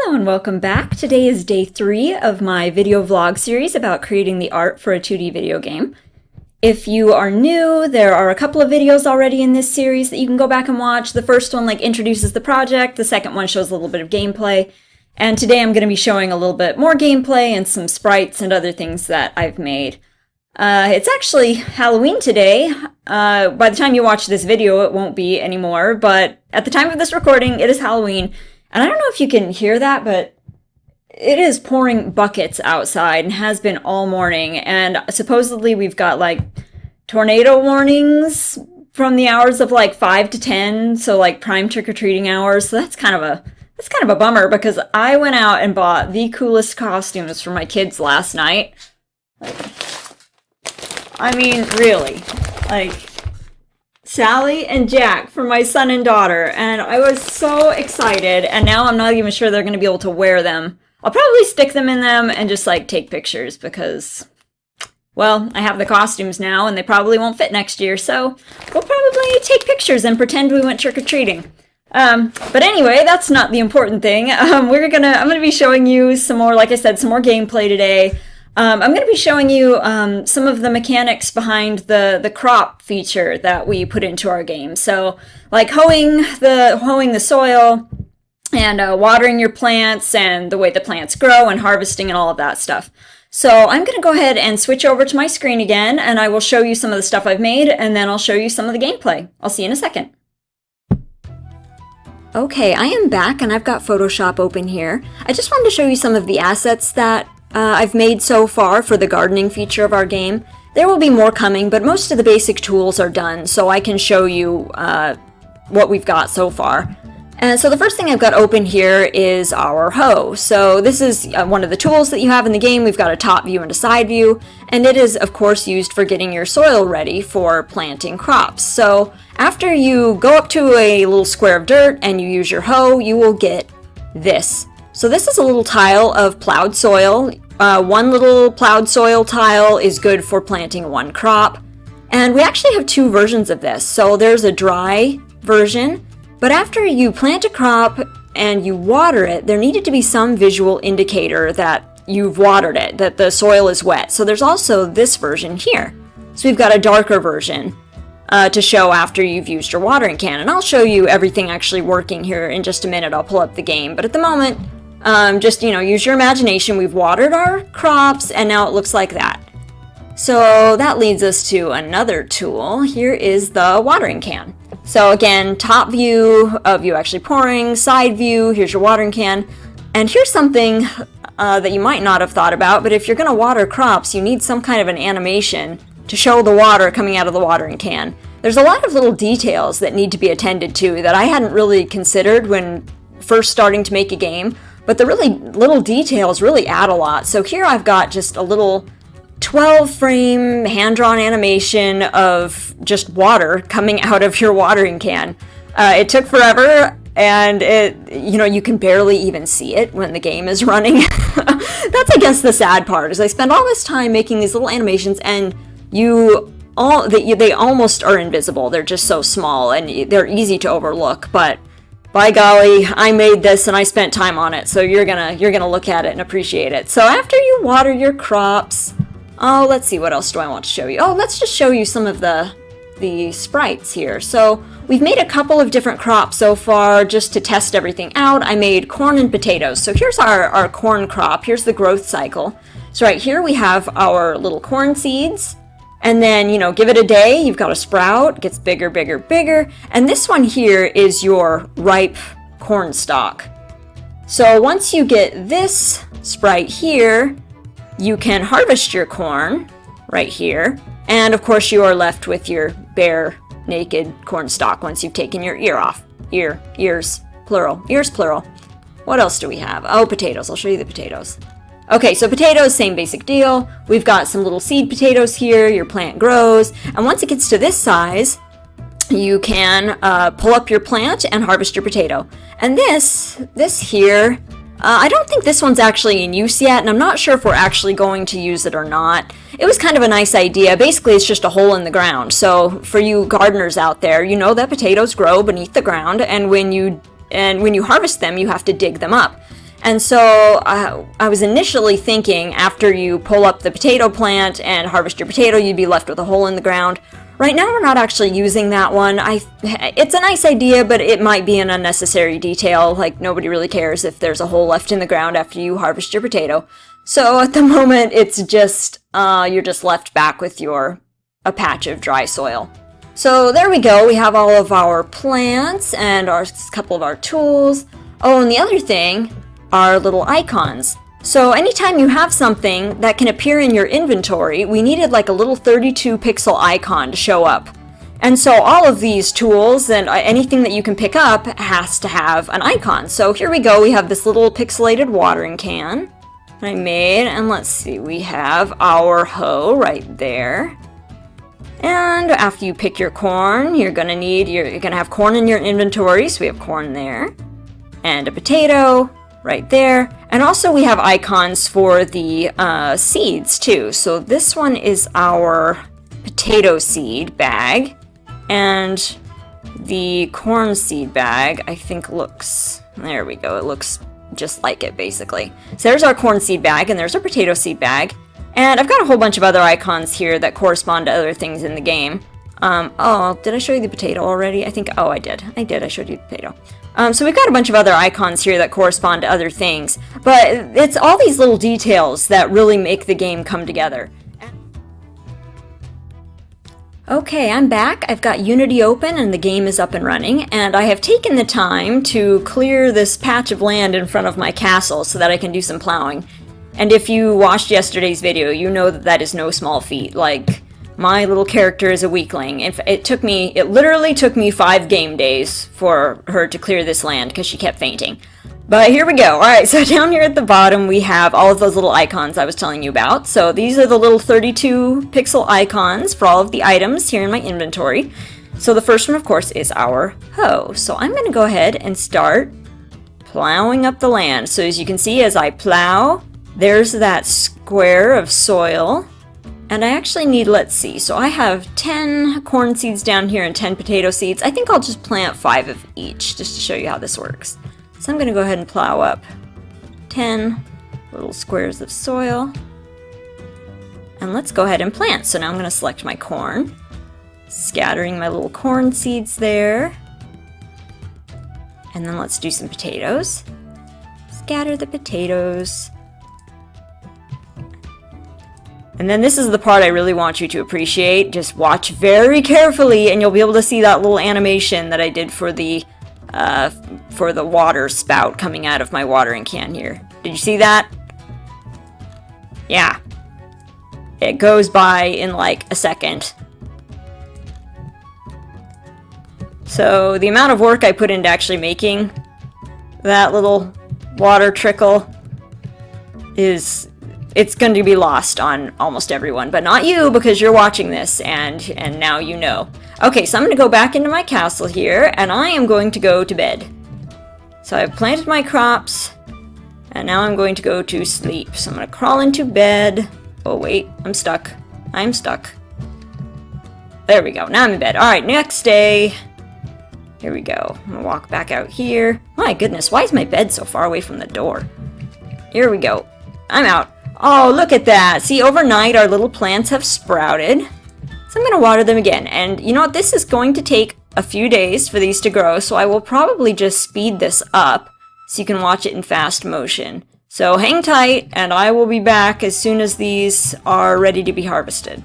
Hello and welcome back. Today is day 3 of my video vlog series about creating the art for a 2D video game. If you are new, there are a couple of videos already in this series that you can go back and watch. The first one introduces the project, the second one shows a little bit of gameplay, and today I'm going to be showing a little bit more gameplay and some sprites and other things that I've made. It's actually Halloween today. By the time you watch this video it won't be anymore, but at the time of this recording it is Halloween. And I don't know if you can hear that, but it is pouring buckets outside and has been all morning. And supposedly we've got tornado warnings from the hours of 5 to 10, so prime trick-or-treating hours. So that's kind of a bummer because I went out and bought the coolest costumes for my kids last night. I mean, really, Sally and Jack for my son and daughter, and I was so excited, and now I'm not even sure they're going to be able to wear them. I'll probably stick them in them and just take pictures because, well, I have the costumes now and they probably won't fit next year, so we'll probably take pictures and pretend we went trick-or-treating. But anyway, that's not the important thing. I'm gonna be showing you some more, like I said, some more gameplay today. I'm going to be showing you some of the mechanics behind the crop feature that we put into our game. So, hoeing the soil and watering your plants and the way the plants grow and harvesting and all of that stuff. So I'm going to go ahead and switch over to my screen again, and I will show you some of the stuff I've made, and then I'll show you some of the gameplay. I'll see you in a second. Okay, I am back, and I've got Photoshop open here. I just wanted to show you some of the assets that I've made so far for the gardening feature of our game. There will be more coming, but most of the basic tools are done, so I can show you what we've got so far. And so the first thing I've got open here is our hoe. So this is one of the tools that you have in the game. We've got a top view and a side view, and it is of course used for getting your soil ready for planting crops. So after you go up to a little square of dirt and you use your hoe, you will get this. So this is a little tile of plowed soil. One little plowed soil tile is good for planting one crop. And we actually have 2 versions of this. So there's a dry version, but after you plant a crop and you water it, there needed to be some visual indicator that you've watered it, that the soil is wet. So there's also this version here. So we've got a darker version to show after you've used your watering can. And I'll show you everything actually working here in just a minute. I'll pull up the game. But at the moment, just, use your imagination. We've watered our crops, and now it looks like that. So that leads us to another tool. Here is the watering can. So again, top view of you actually pouring, side view, here's your watering can. And here's something that you might not have thought about, but if you're going to water crops, you need some kind of an animation to show the water coming out of the watering can. There's a lot of little details that need to be attended to that I hadn't really considered when first starting to make a game. But the really little details really add a lot. So here I've got just a little 12-frame hand-drawn animation of just water coming out of your watering can. It took forever, and you can barely even see it when the game is running. That's, I guess, the sad part, is I spend all this time making these little animations, and they almost are invisible. They're just so small, and they're easy to overlook, but by golly, I made this and I spent time on it, so you're gonna look at it and appreciate it. So after you water your crops, let's see, what else do I want to show you? Let's just show you some of the sprites here. So we've made a couple of different crops so far just to test everything out. I made corn and potatoes. So here's our corn crop. Here's the growth cycle. So right here we have our little corn seeds. And then, give it a day, you've got a sprout, gets bigger, bigger, bigger. And this one here is your ripe corn stalk. So once you get this sprite here, you can harvest your corn right here. And of course you are left with your bare, naked corn stalk once you've taken your ear off. Ears, plural. Ears, plural. What else do we have? Potatoes. I'll show you the potatoes. Okay, so potatoes, same basic deal. We've got some little seed potatoes here. Your plant grows, and once it gets to this size, you can pull up your plant and harvest your potato. And this here, I don't think this one's actually in use yet, and I'm not sure if we're actually going to use it or not. It was kind of a nice idea. Basically, it's just a hole in the ground. So for you gardeners out there, you know that potatoes grow beneath the ground, and when you harvest them, you have to dig them up. And so I was initially thinking after you pull up the potato plant and harvest your potato, you'd be left with a hole in the ground. Right now we're not actually using that one. It's a nice idea, but it might be an unnecessary detail. Like, nobody really cares if there's a hole left in the ground after you harvest your potato. So at the moment, it's just, you're just left back with a patch of dry soil. So there we go. We have all of our plants and a couple of our tools. Oh, and the other thing are little icons. So anytime you have something that can appear in your inventory, we needed like a little 32 pixel icon to show up. And so all of these tools and anything that you can pick up has to have an icon. So here we go. We have this little pixelated watering can that I made. And let's see, we have our hoe right there. And after you pick your corn, you're gonna have corn in your inventory. So we have corn there and a potato right there. And also we have icons for the seeds too. So this one is our potato seed bag, and the corn seed bag I think looks, there we go, it looks just like it basically. So there's our corn seed bag and there's our potato seed bag. And I've got a whole bunch of other icons here that correspond to other things in the game. Oh, did I show you the potato already? I think, oh, I did. I showed you the potato. So we've got a bunch of other icons here that correspond to other things, but it's all these little details that really make the game come together. Okay, I'm back. I've got Unity open and the game is up and running, and I have taken the time to clear this patch of land in front of my castle so that I can do some plowing. And if you watched yesterday's video, you know that that is no small feat. Like, my little character is a weakling. It literally took me 5 game days for her to clear this land because she kept fainting. But here we go. Alright, so down here at the bottom we have all of those little icons I was telling you about. So these are the little 32 pixel icons for all of the items here in my inventory. So the first one, of course, is our hoe. So I'm going to go ahead and start plowing up the land. So as you can see, as I plow, there's that square of soil. And I actually need, let's see, so I have 10 corn seeds down here and 10 potato seeds. I think I'll just plant 5 of each just to show you how this works. So I'm going to go ahead and plow up 10 little squares of soil. And let's go ahead and plant. So now I'm going to select my corn, scattering my little corn seeds there. And then let's do some potatoes. Scatter the potatoes. And then this is the part I really want you to appreciate. Just watch very carefully and you'll be able to see that little animation that I did for the water spout coming out of my watering can here. Did you see that? Yeah. It goes by in like a second. So the amount of work I put into actually making that little water trickle it's going to be lost on almost everyone, but not you because you're watching this and now you know. Okay, so I'm going to go back into my castle here and I am going to go to bed. So I've planted my crops and now I'm going to go to sleep. So I'm going to crawl into bed. Oh wait, I'm stuck. I'm stuck. There we go. Now I'm in bed. All right, next day. Here we go. I'm going to walk back out here. My goodness, why is my bed so far away from the door? Here we go. I'm out. Oh, look at that. See, overnight our little plants have sprouted. So I'm going to water them again. And you know what? This is going to take a few days for these to grow. So I will probably just speed this up so you can watch it in fast motion. So hang tight and I will be back as soon as these are ready to be harvested.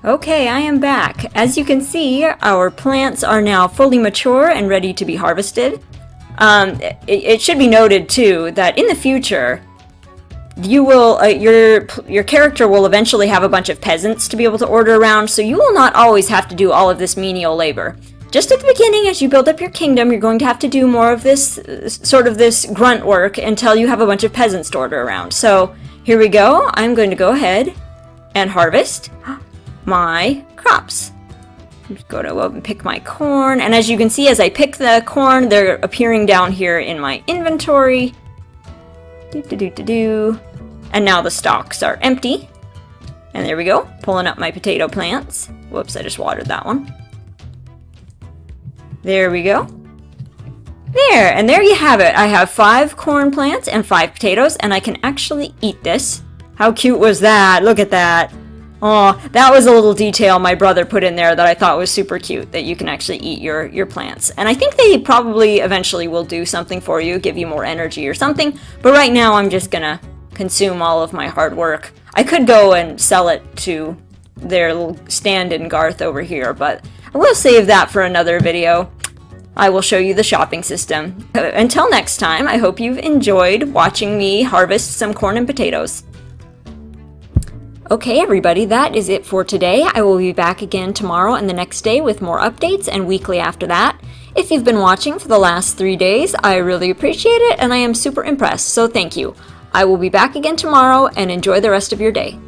Okay, I am back. As you can see, our plants are now fully mature and ready to be harvested. It should be noted too that in the future, you will your character will eventually have a bunch of peasants to be able to order around, so you will not always have to do all of this menial labor. Just at the beginning, as you build up your kingdom, you're going to have to do more of this sort of this grunt work until you have a bunch of peasants to order around. So here we go. I'm going to go ahead and harvest my crops. Go to up and pick my corn, and as you can see, as I pick the corn, they're appearing down here in my inventory. And now the stalks are empty. And there we go, pulling up my potato plants. Whoops, I just watered that one. There we go. There, and there you have it. I have 5 corn plants and 5 potatoes, and I can actually eat this. How cute was that? Look at that. Oh, that was a little detail my brother put in there that I thought was super cute, that you can actually eat your plants. And I think they probably eventually will do something for you, give you more energy or something, but right now I'm just gonna consume all of my hard work. I could go and sell it to their little stand in Garth over here, but I will save that for another video. I will show you the shopping system. Until next time, I hope you've enjoyed watching me harvest some corn and potatoes. Okay everybody, that is it for today. I will be back again tomorrow and the next day with more updates, and weekly after that. If you've been watching for the last 3 days, I really appreciate it and I am super impressed, so thank you. I will be back again tomorrow, and enjoy the rest of your day.